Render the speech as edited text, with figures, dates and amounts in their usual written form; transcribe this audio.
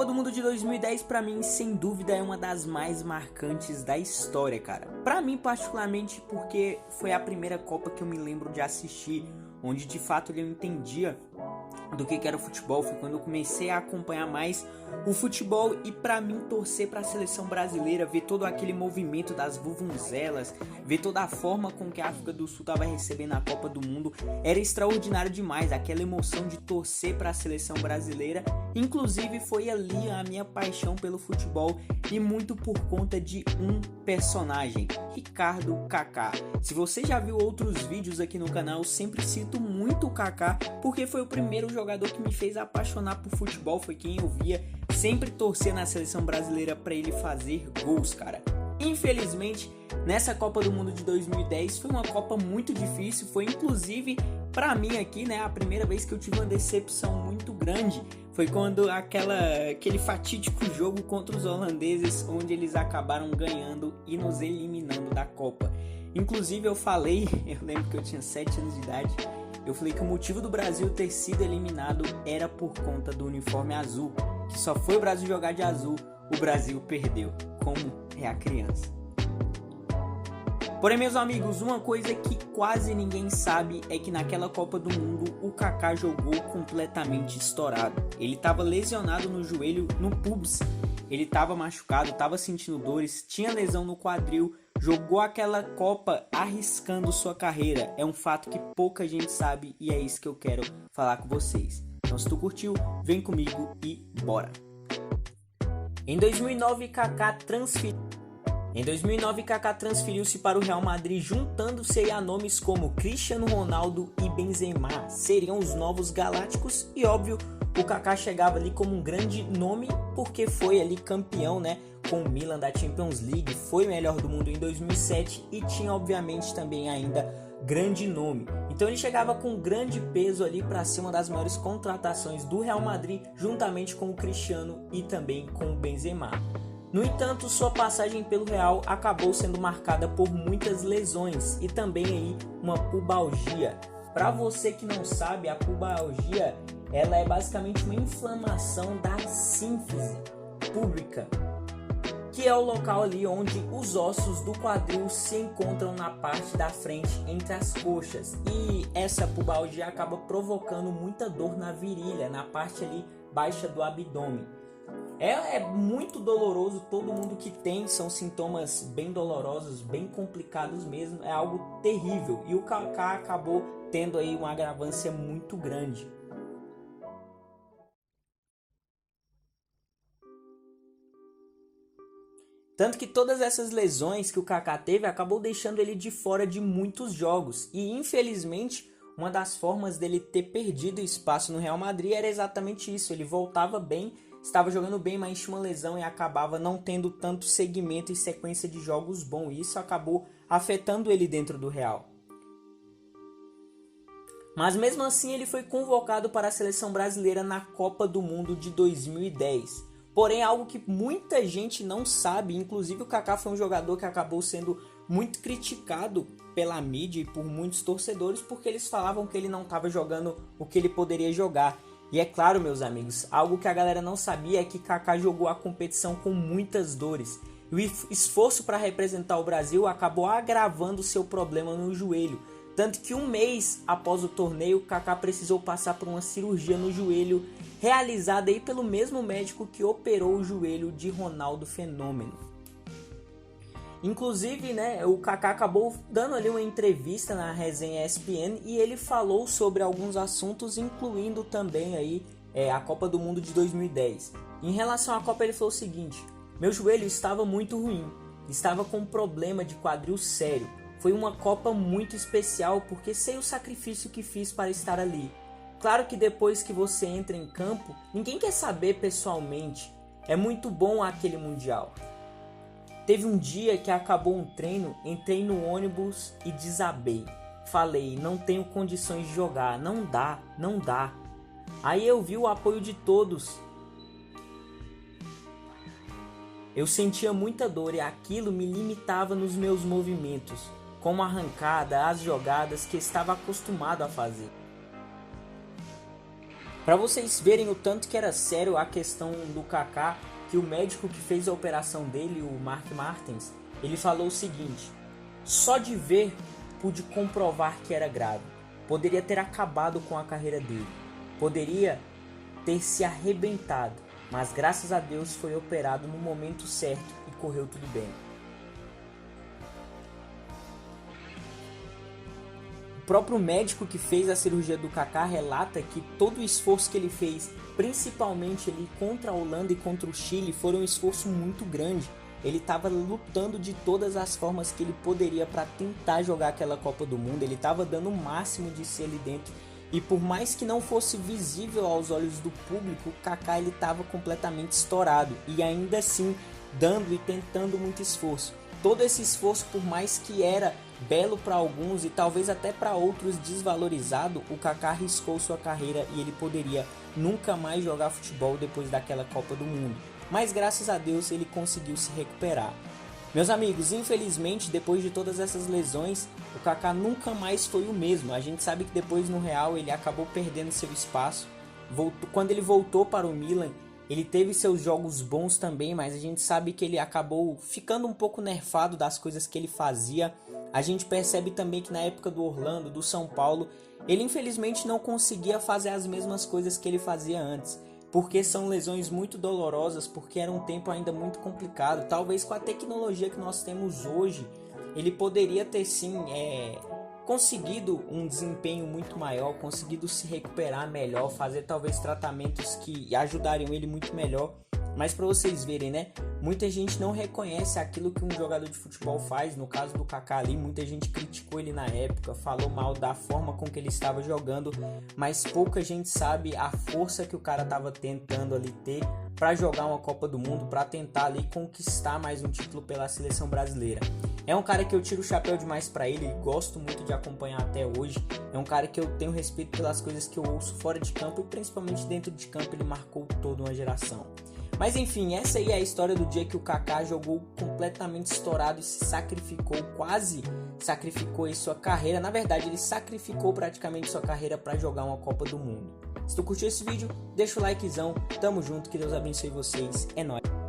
Copa do Mundo de 2010 pra mim, sem dúvida, é uma das mais marcantes da história, cara. Pra mim, particularmente, porque foi a primeira Copa que eu me lembro de assistir, onde de fato eu entendia do que era o futebol. Foi quando eu comecei a acompanhar mais o futebol e pra mim torcer pra seleção brasileira, ver todo aquele movimento das vuvunzelas, ver toda a forma com que a África do Sul estava recebendo a Copa do Mundo, era extraordinário demais, aquela emoção de torcer pra seleção brasileira. Inclusive foi ali a minha paixão pelo futebol e muito por conta de um personagem, Ricardo Kaká. Se você já viu outros vídeos aqui no canal, eu sempre cito muito o Kaká, porque foi o primeiro jogador que me fez apaixonar por futebol, foi quem eu via sempre torcer na seleção brasileira para ele fazer gols, cara. Infelizmente, nessa Copa do Mundo de 2010 foi uma Copa muito difícil, foi inclusive para mim aqui, né, a primeira vez que eu tive uma decepção muito grande. Foi quando aquele fatídico jogo contra os holandeses, onde eles acabaram ganhando e nos eliminando da Copa. Inclusive eu lembro que eu tinha 7 anos de idade, eu falei que o motivo do Brasil ter sido eliminado era por conta do uniforme azul, que só foi o Brasil jogar de azul, o Brasil perdeu, como é a criança. Porém, meus amigos, uma coisa que quase ninguém sabe é que naquela Copa do Mundo o Kaká jogou completamente estourado. Ele estava lesionado no joelho, no pubis, ele estava machucado, estava sentindo dores, tinha lesão no quadril, jogou aquela Copa arriscando sua carreira. É um fato que pouca gente sabe e é isso que eu quero falar com vocês. Então se tu curtiu, vem comigo e bora! Em 2009, Kaká transferiu-se para o Real Madrid, juntando-se a nomes como Cristiano Ronaldo e Benzema. Seriam os novos galácticos e, óbvio, o Kaká chegava ali como um grande nome porque foi ali campeão, né, com o Milan da Champions League, foi melhor do mundo em 2007 e tinha, obviamente, também ainda grande nome. Então ele chegava com grande peso ali para ser uma das maiores contratações do Real Madrid, juntamente com o Cristiano e também com o Benzema. No entanto, sua passagem pelo Real acabou sendo marcada por muitas lesões e também aí uma pubalgia. Para você que não sabe, a pubalgia ela é basicamente uma inflamação da sínfise pública, que é o local ali onde os ossos do quadril se encontram na parte da frente entre as coxas, e essa pubalgia acaba provocando muita dor na virilha, na parte ali baixa do abdômen. É muito doloroso, todo mundo que tem, são sintomas bem dolorosos, bem complicados mesmo, é algo terrível, e o Kaká acabou tendo aí uma agravância muito grande. Tanto que todas essas lesões que o Kaká teve acabou deixando ele de fora de muitos jogos. E infelizmente, uma das formas dele ter perdido espaço no Real Madrid era exatamente isso. Ele voltava bem, estava jogando bem, mas tinha uma lesão e acabava não tendo tanto segmento e sequência de jogos bom. E isso acabou afetando ele dentro do Real. Mas mesmo assim ele foi convocado para a seleção brasileira na Copa do Mundo de 2010. Porém, algo que muita gente não sabe, inclusive o Kaká foi um jogador que acabou sendo muito criticado pela mídia e por muitos torcedores, porque eles falavam que ele não estava jogando o que ele poderia jogar. E é claro, meus amigos, algo que a galera não sabia é que Kaká jogou a competição com muitas dores. E o esforço para representar o Brasil acabou agravando seu problema no joelho. Tanto que um mês após o torneio, Kaká precisou passar por uma cirurgia no joelho, realizada aí pelo mesmo médico que operou o joelho de Ronaldo Fenômeno. Inclusive, né, o Kaká acabou dando ali uma entrevista na resenha ESPN e ele falou sobre alguns assuntos, incluindo também aí a Copa do Mundo de 2010. Em relação à Copa, ele falou o seguinte: meu joelho estava muito ruim, estava com um problema de quadril sério. Foi uma Copa muito especial porque sei o sacrifício que fiz para estar ali. Claro que depois que você entra em campo, ninguém quer saber pessoalmente. É muito bom aquele Mundial. Teve um dia que acabou um treino, entrei no ônibus e desabei. Falei, não tenho condições de jogar, não dá, não dá. Aí eu vi o apoio de todos. Eu sentia muita dor e aquilo me limitava nos meus movimentos, como a arrancada, as jogadas que estava acostumado a fazer. Para vocês verem o tanto que era sério a questão do Kaká, que o médico que fez a operação dele, o Mark Martens, ele falou o seguinte: só de ver pude comprovar que era grave. Poderia ter acabado com a carreira dele. Poderia ter se arrebentado, mas graças a Deus foi operado no momento certo e correu tudo bem. O próprio médico que fez a cirurgia do Kaká relata que todo o esforço que ele fez, principalmente ali contra a Holanda e contra o Chile, foi um esforço muito grande. Ele estava lutando de todas as formas que ele poderia para tentar jogar aquela Copa do Mundo. Ele estava dando o máximo de si ali dentro. E por mais que não fosse visível aos olhos do público, o Kaká ele estava completamente estourado. E ainda assim, dando e tentando muito esforço. Todo esse esforço, por mais que era belo para alguns e talvez até para outros desvalorizado, o Kaká arriscou sua carreira e ele poderia nunca mais jogar futebol depois daquela Copa do Mundo. Mas graças a Deus ele conseguiu se recuperar. Meus amigos, infelizmente, depois de todas essas lesões, o Kaká nunca mais foi o mesmo. A gente sabe que depois no Real ele acabou perdendo seu espaço. Quando ele voltou para o Milan, ele teve seus jogos bons também, mas a gente sabe que ele acabou ficando um pouco nerfado das coisas que ele fazia. A gente percebe também que na época do Orlando, do São Paulo, ele infelizmente não conseguia fazer as mesmas coisas que ele fazia antes. Porque são lesões muito dolorosas, porque era um tempo ainda muito complicado. Talvez com a tecnologia que nós temos hoje, ele poderia ter sim conseguido um desempenho muito maior, conseguido se recuperar melhor, fazer talvez tratamentos que ajudariam ele muito melhor. Mas para vocês verem, né? Muita gente não reconhece aquilo que um jogador de futebol faz. No caso do Kaká ali, muita gente criticou ele na época, falou mal da forma com que ele estava jogando, mas pouca gente sabe a força que o cara estava tentando ali ter para jogar uma Copa do Mundo, para tentar ali conquistar mais um título pela seleção brasileira. É um cara que eu tiro o chapéu demais para ele, gosto muito de acompanhar até hoje. É um cara que eu tenho respeito pelas coisas que eu ouço fora de campo e principalmente dentro de campo ele marcou toda uma geração. Mas enfim, essa aí é a história do dia que o Kaká jogou completamente estourado e se sacrificou, quase sacrificou aí sua carreira. Na verdade, ele sacrificou praticamente sua carreira para jogar uma Copa do Mundo. Se tu curtiu esse vídeo, deixa o likezão, tamo junto, que Deus abençoe vocês, é nóis.